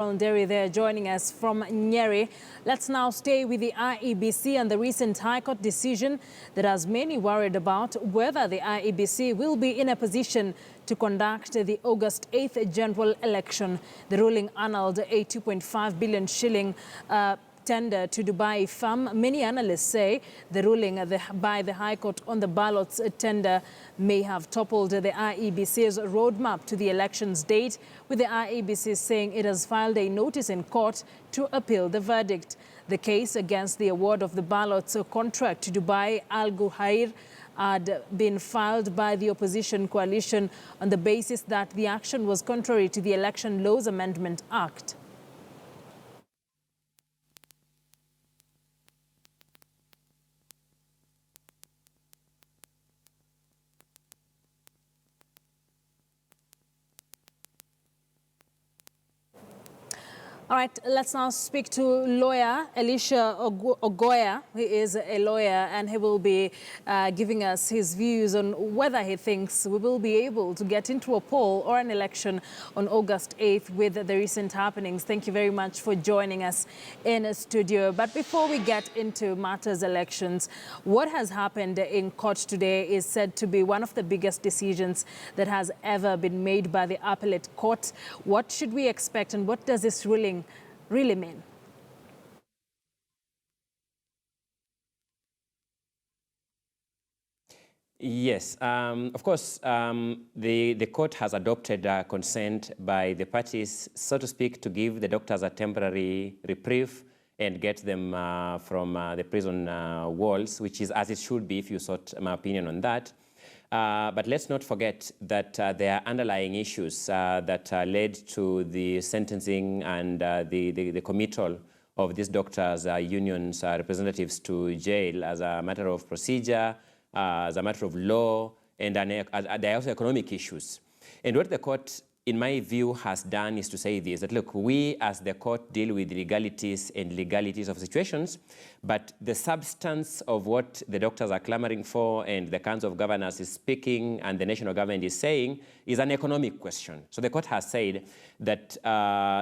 Derry there joining us from Nyeri. Let's now stay with the IEBC and the recent High Court decision that has many worried about whether the IEBC will be in a position to conduct the August 8th general election. The ruling annulled a 2.5 billion shilling tender to Dubai firm. Many analysts say the ruling by the High Court on the ballots tender may have toppled the IEBC's roadmap to the election's date, with the IEBC saying it has filed a notice in court to appeal the verdict. The case against the award of the ballots contract to Dubai al-ghurair had been filed by the opposition coalition on the basis that the action was contrary to the Election Laws Amendment Act. All right, let's now speak to lawyer Elisha Ogoya. He is a lawyer and he will be giving us his views on whether he thinks we will be able to get into a poll or an election on August 8th with the recent happenings. Thank you very much for joining us in the studio. But before we get into matters elections, what has happened in court today is said to be one of the biggest decisions that has ever been made by the appellate court. What should we expect and what does this ruling really mean? Yes, of course, the court has adopted consent by the parties, so to speak, to give the doctors a temporary reprieve and get them from the prison walls, which is as it should be, if you sought my opinion on that. But let's not forget that there are underlying issues that led to the sentencing and the committal of these doctors' unions' representatives to jail as a matter of procedure, as a matter of law, and there are also economic issues. And what the court, in my view, has done is to say this, that look, we as the court deal with legalities and legalities of situations, but the substance of what the doctors are clamoring for and the Council of Governors is speaking and the national government is saying is an economic question. So the court has said that,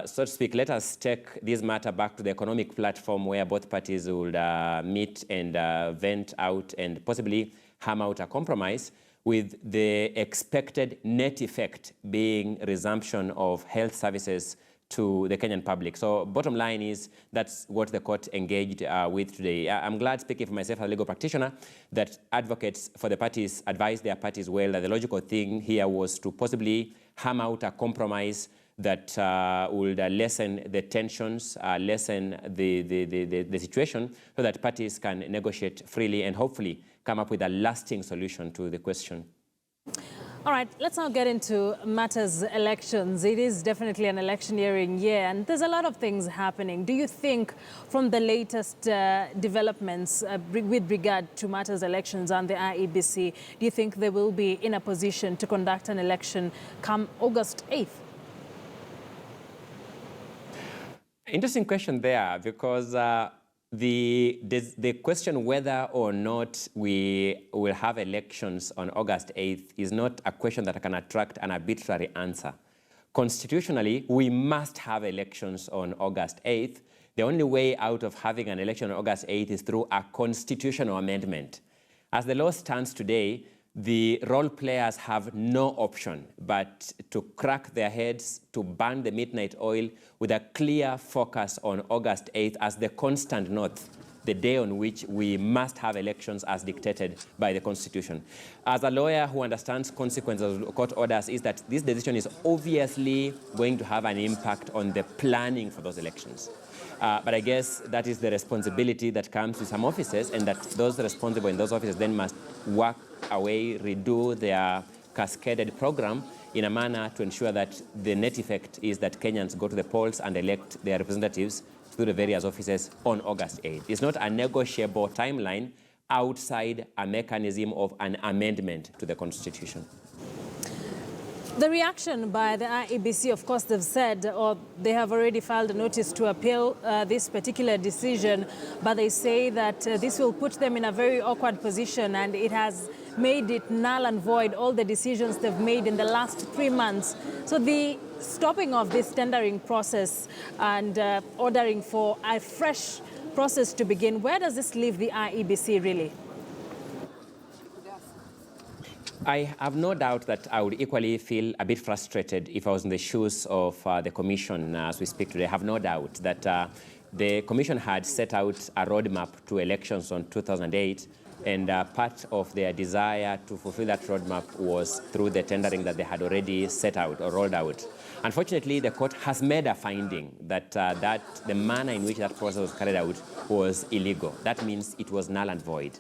so to speak, let us take this matter back to the economic platform where both parties would meet and vent out and possibly hammer out a compromise, with the expected net effect being resumption of health services to the Kenyan public. So bottom line is that's what the court engaged with today. I'm glad, speaking for myself as a legal practitioner, that advocates for the parties advised their parties well that the logical thing here was to possibly hammer out a compromise that would lessen the tensions, lessen the situation, so that parties can negotiate freely and hopefully come up with a lasting solution to the question. All right, let's now get into matters elections. It is definitely an electioneering year, and there's a lot of things happening. Do you think, from the latest developments with regard to matters elections and the IEBC, do you think they will be in a position to conduct an election come August 8th? Interesting question there, because the question whether or not we will have elections on August 8th is not a question that can attract an arbitrary answer. Constitutionally, we must have elections on August 8th. The only way out of having an election on August 8th is through a constitutional amendment. As the law stands today, the role players have no option but to crack their heads, to burn the midnight oil with a clear focus on August 8th as the constant north, the day on which we must have elections as dictated by the Constitution. As a lawyer who understands consequences of court orders, is that this decision is obviously going to have an impact on the planning for those elections. But I guess that is the responsibility that comes to some offices, and that those responsible in those offices then must work away, redo their cascaded program in a manner to ensure that the net effect is that Kenyans go to the polls and elect their representatives through the various offices on August 8th. It's not a negotiable timeline outside a mechanism of an amendment to the Constitution. The reaction by the IEBC, of course, they've said, or they have already filed a notice to appeal this particular decision, but they say that this will put them in a very awkward position, and it has made it null and void, all the decisions they've made in the last 3 months. So the stopping of this tendering process and ordering for a fresh process to begin, where does this leave the IEBC really? I have no doubt that I would equally feel a bit frustrated if I was in the shoes of the Commission as we speak today. I have no doubt that the Commission had set out a roadmap to elections on 2008, and part of their desire to fulfill that roadmap was through the tendering that they had already set out or rolled out. Unfortunately, the court has made a finding that, the manner in which that process was carried out was illegal. That means it was null and void.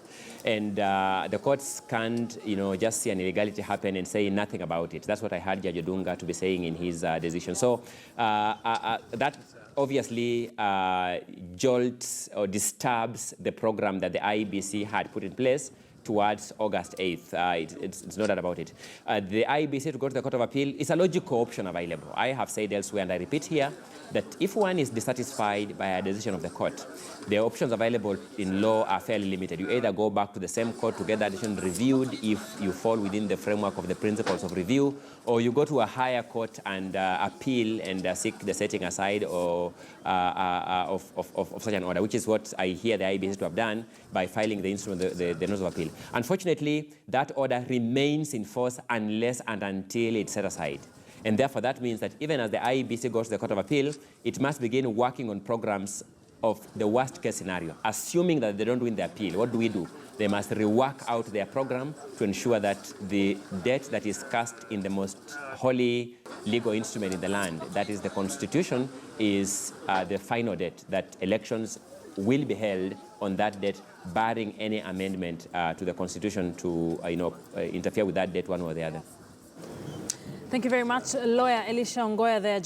And the courts can't, just see an illegality happen and say nothing about it. That's what I heard Judge Odunga to be saying in his decision. So that obviously jolts or disturbs the program that the IEBC had put in place towards August 8th. It's no doubt about it. The IEBC to go to the Court of Appeal is a logical option available. I have said elsewhere, and I repeat here, that if one is dissatisfied by a decision of the court, the options available in law are fairly limited. You either go back to the same court to get that decision reviewed if you fall within the framework of the principles of review, or you go to a higher court and appeal and seek the setting aside of such an order, which is what I hear the IEBC to have done by filing the instrument, the notice of appeal. Unfortunately, that order remains in force unless and until it's set aside. And therefore, that means that even as the IEBC goes to the Court of Appeal, it must begin working on programs of the worst case scenario. Assuming that they don't win the appeal, what do? They must rework out their program to ensure that the debt that is cast in the most holy legal instrument in the land, that is the Constitution, is the final debt, that elections will be held on that debt, barring any amendment to the Constitution to interfere with that debt one or the other. Thank you very much, Lawyer Elisha Ongoya there.